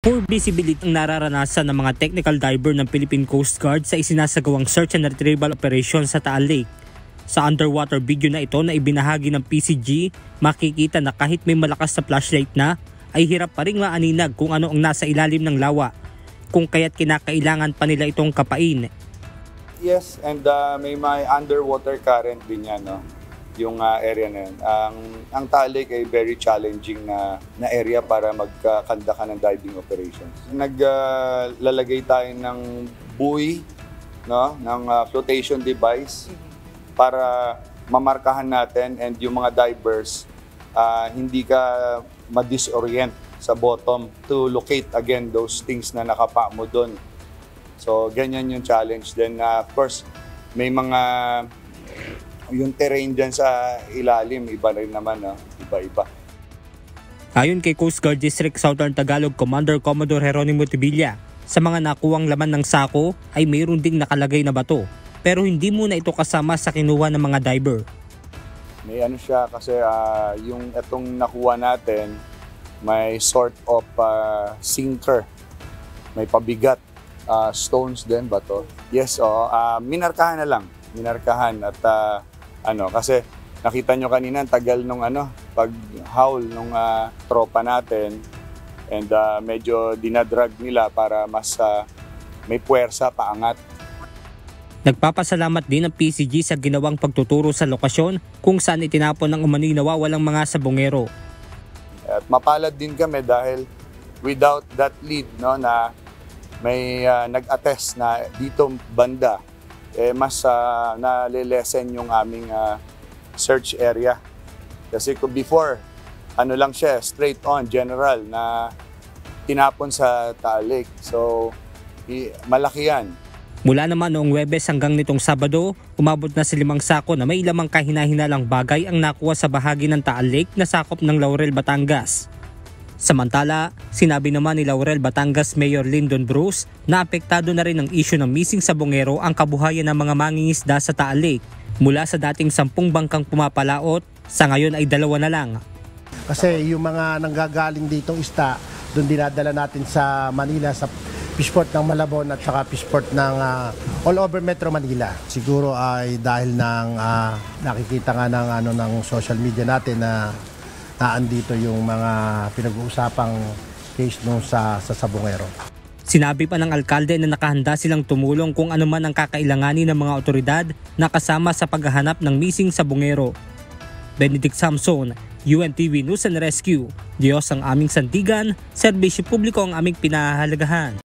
Poor visibility ang nararanasan ng mga technical diver ng Philippine Coast Guard sa isinasagawang search and retrieval operation sa Taal Lake. Sa underwater video na ito na ibinahagi ng PCG, makikita na kahit may malakas na flashlight na, ay hirap pa rin maaninag kung ano ang nasa ilalim ng lawa, kung kaya't kinakailangan pa nila itong kapain. Yes, and may underwater current din yan, no? Yung area na yun. Ang Taal Lake ay very challenging na area para magkakanda ka ng diving operations. Naglalagay tayo ng buoy, no? Ng flotation device para mamarkahan natin and yung mga divers hindi ka ma-disorient sa bottom to locate again those things na nakapa mo doon. So ganyan yung challenge. Then of course, may mga yung terrain dyan sa ilalim, iba rin naman, no? Iba-iba. Ayon kay Coast Guard District Southern Tagalog Commander Commodore Jeronimo Tibilla, sa mga nakuwang laman ng sako ay mayroon ding nakalagay na bato, pero hindi muna ito kasama sa kinuha ng mga diver. May ano siya kasi yung itong nakuha natin, may sort of sinker, may pabigat, stones din, bato. Yes, minarkahan na lang, at kasi nakita nyo kanina tagal nung pag-howl nung tropa natin and medyo dinadrag nila para mas may puwersa paangat. Nagpapasalamat din ang PCG sa ginawang pagtuturo sa lokasyon kung saan itinapon ng umano'y nawawalang mga sabongero. At mapalad din kami dahil without that lead, no, na may nag-attest na dito banda mas nalilesen yung aming search area. Kasi before, lang siya, straight on, general, na tinapon sa Taal Lake. So, malaki yan. Mula naman noong Huwebes hanggang nitong Sabado, umabot na sa 5 sako na may lamang kahina-hinalang bagay ang nakuha sa bahagi ng Taal Lake na sakop ng Laurel, Batangas. Samantala, sinabi naman ni Laurel, Batangas Mayor Lyndon Bruce na apektado na rin ng isyu ng missing sabongero ang kabuhayan ng mga mangingisda sa Taal Lake. Mula sa dating 10 bangkang pumapalaot, sa ngayon ay 2 na lang. Kasi yung mga nanggagaling ditong isda, doon dinadala natin sa Manila, sa fishport ng Malabon at saka fishport ng all over Metro Manila. Siguro ay dahil ng nakikita nga ng social media natin na naandito yung mga pinag-uusapang case nung sa sabongero. Sinabi pa ng alkalde na nakahanda silang tumulong kung ano man ang kakailanganin ng mga otoridad na kasama sa paghahanap ng missing sabongero. Benedict Samson, UNTV News and Rescue. Diyos ang aming sandigan, serbisyo publiko ang aming pinahahalagahan.